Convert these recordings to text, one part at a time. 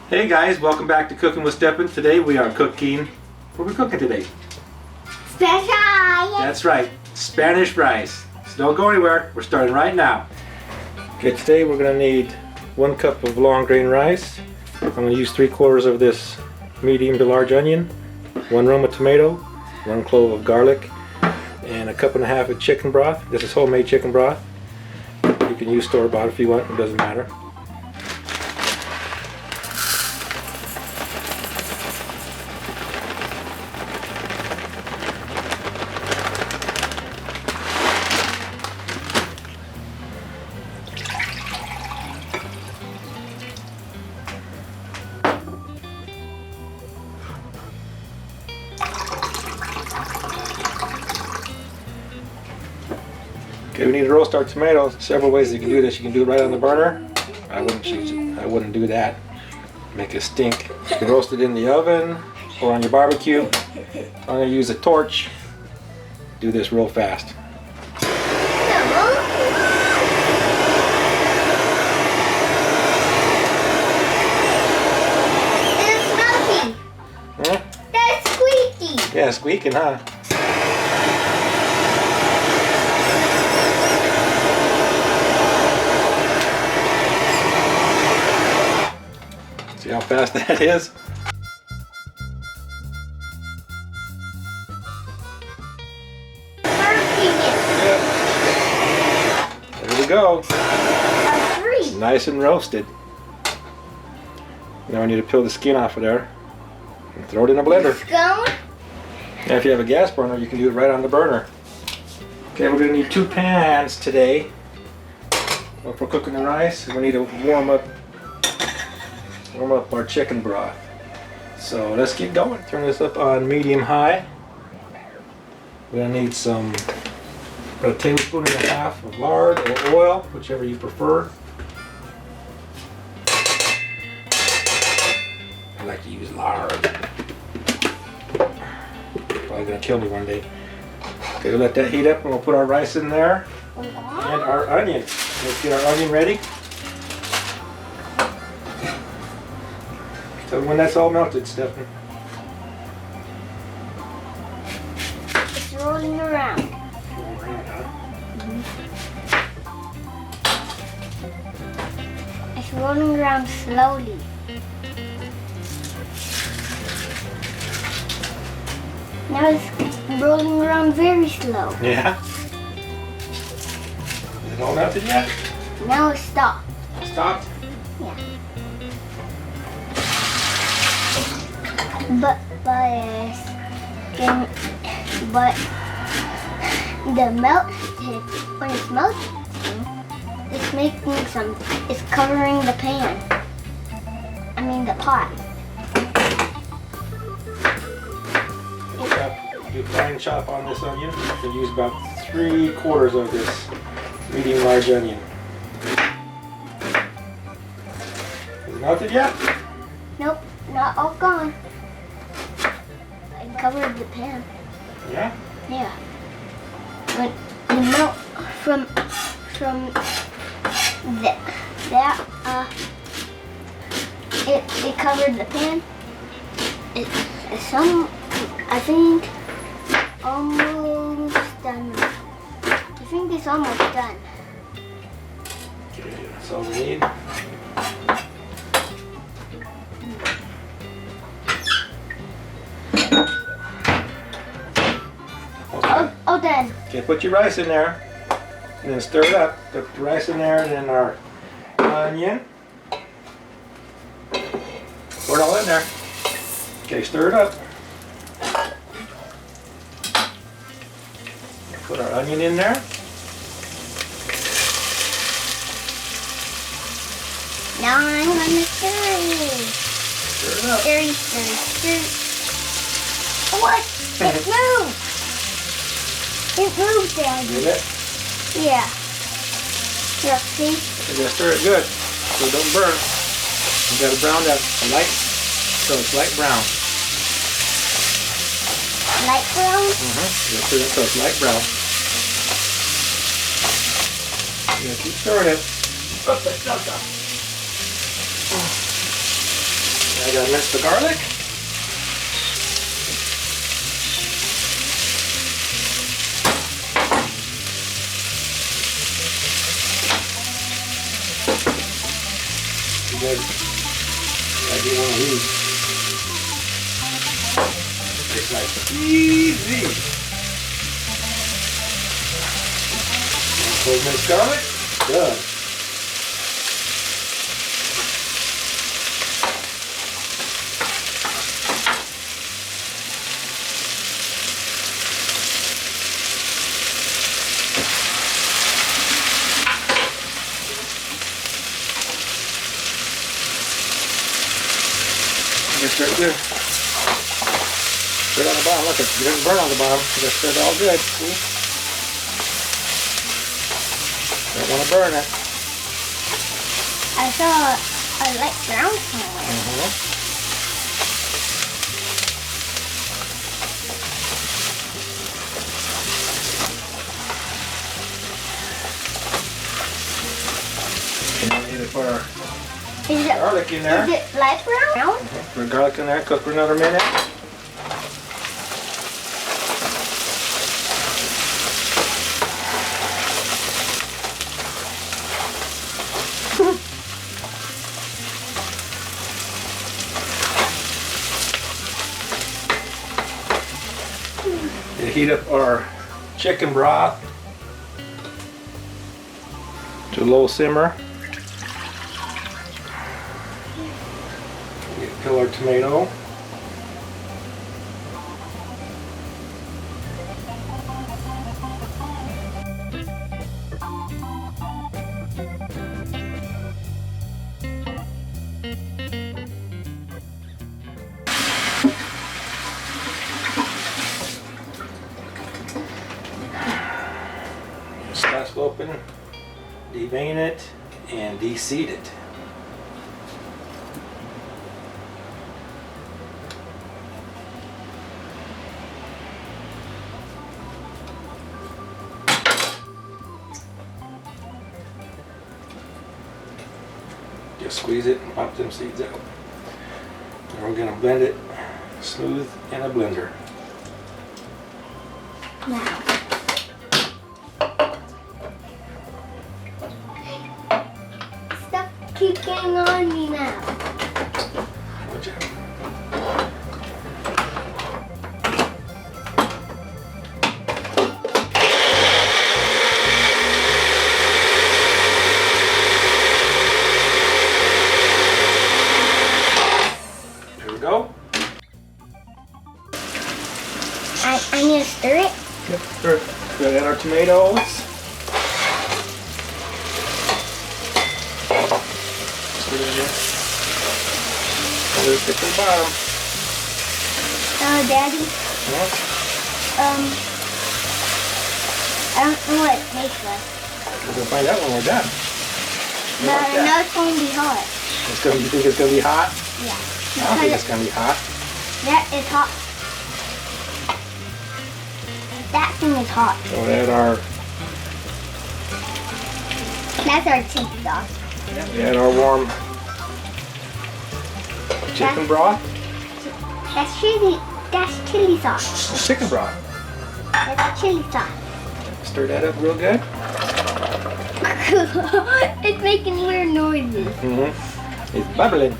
Hey guys, welcome back to Cooking with Stephen. Today we are cooking, what are we cooking today? Spanish rice. That's right, Spanish rice. So don't go anywhere, we're starting right now. Okay, today we're going to need 1 cup of long grain rice. I'm going to use 3/4 of this medium to large onion, 1 Roma tomato, 1 clove of garlic, and 1.5 cups of chicken broth. This is homemade chicken broth. You can use store-bought if you want, it doesn't matter. Okay, we need to roast our tomatoes. Several ways you can do this. You can do it right on the burner. I wouldn't do that. Make it stink. You can roast it in the oven or on your barbecue. I'm gonna use a torch. Do this real fast. It's smoky. Huh? That's squeaky. Yeah, squeaking, huh? See how fast that is? There we go. Nice and roasted. Now I need to peel the skin off of there and throw it in a blender. Scone? Now if you have a gas burner, you can do it right on the burner. Okay, we're going to need 2 pans today. Well, for cooking the rice, we need to warm up our chicken broth. So let's get going. Turn this up on medium-high. We're going to need about 1.5 tablespoons of lard or oil, whichever you prefer. I like to use lard. Probably going to kill me one day. Okay, we'll let that heat up and we'll put our rice in there and our onion. Let's get our onion ready. So when that's all melted, Stephen. It's rolling around. It's rolling around slowly. Now it's rolling around very slow. Yeah. Is it all melted yet? Now it's stopped. Stopped? Yeah. But the melt when it's melting, it's making it's covering the pan. I mean the pot. Do a fine chop on this onion. You can use about 3/4 of this medium large onion. Is it melted yet? Nope, not all gone. I covered the pan. Yeah? Yeah. But the melt from it covered the pan. I think almost done. I think it's almost done. Okay, that's all we need. All done. Okay, put your rice in there and then stir it up. Put the rice in there and then our onion. Pour it all in there. Okay, stir it up. Put our onion in there. Now I'm gonna stir it. Stir it up. Stir. What? It moved. It moved, Daddy. Did it? Yeah. Look, see? You gotta stir it good so it don't burn. You gotta brown that light, so it's light brown. Light brown? You gotta stir it so it's light brown. You gotta keep stirring it. I gotta mince the garlic. You guys, I do one of these. It's like easy. Cold minced garlic, done. Just right there. Right on the bottom. Look, it doesn't burn on the bottom. Just it's all good. See? Don't want to burn it. I saw a light brown somewhere. And then we need to put our Is it, garlic in there. is it light brown? Put the garlic in there, cook for another minute. And heat up our chicken broth to low simmer. Peel our tomato. Slice open, devein it, and de-seed it. Just squeeze it and pop them seeds out. And we're going to blend it smooth in a blender. Now. Stop kicking on me now. Watch out. There we go. I need to stir it. Yep, sure. We're gonna add our tomatoes. Put it in there. A little bit to the bottom. Daddy, Yeah. I don't know what it tastes like. We're gonna find out when we're done. But I know it's going to be hot. You think it's gonna be hot? Yeah. I don't think it's gonna be hot. That is hot. That thing is hot. So we add our That's our chili sauce. warm chicken broth. That's chili sauce. Chicken broth. That's chili sauce. Stir that up real good. It's making weird noises. It's bubbling.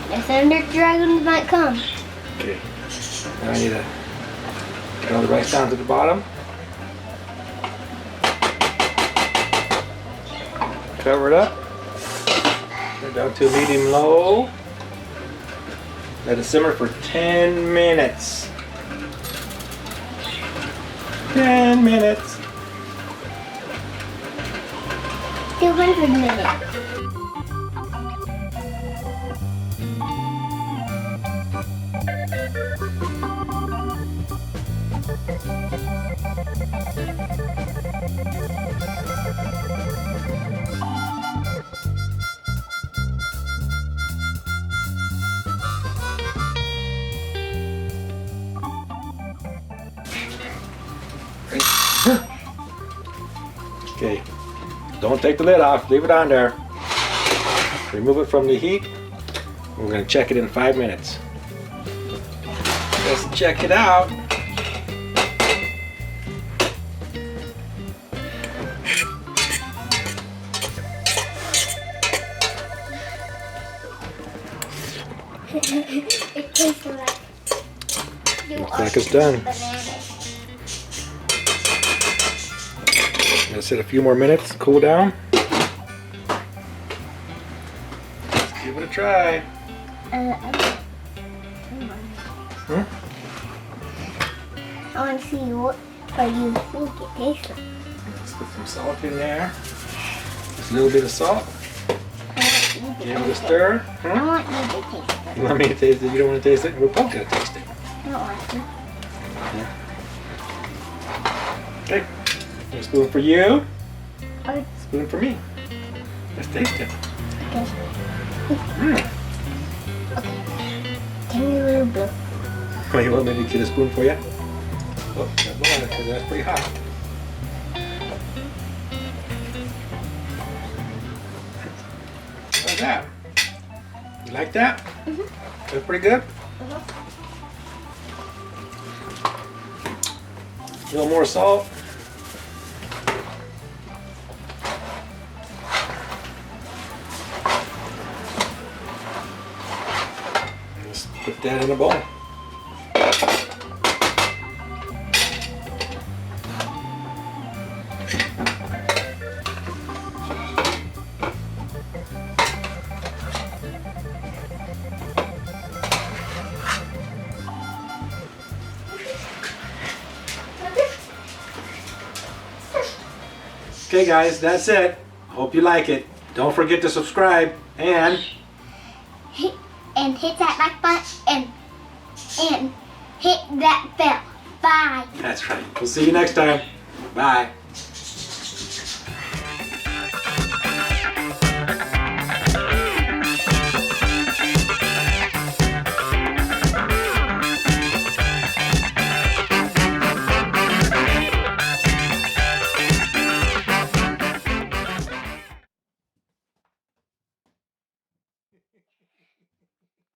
The thunder dragons might come. Okay. Now I need to get all the rice down to the bottom. Cover it up. Turn it down to medium low. Let it simmer for 10 minutes. 10 minutes. 200 minutes. Don't take the lid off. Leave it on there. Remove it from the heat. We're going to check it in 5 minutes. Let's check it out. It tastes like Looks like it's done. bananas. Gonna sit a few more minutes, cool down. Let's give it a try. I want to see what you think it tastes like. Let's put some salt in there. Just a little bit of salt. Give it a stir. I want you to taste it. You want me to taste it? You don't want to taste it? We're both gonna taste it. I don't want to. Okay. A spoon for you. Okay. Spoon for me. Let's taste it. Okay. Mm. Give me a little bit. Oh, you want me to get a spoon for you? Oh, don't blow on it because that's pretty hot. How's that? You like that? Mm-hmm. That's pretty good? A little more salt. Let's put that in a bowl. Okay guys, that's it. Hope you like it. Don't forget to subscribe and Hit that like button and hit that bell. Bye. that's right. We'll see you next time. Bye.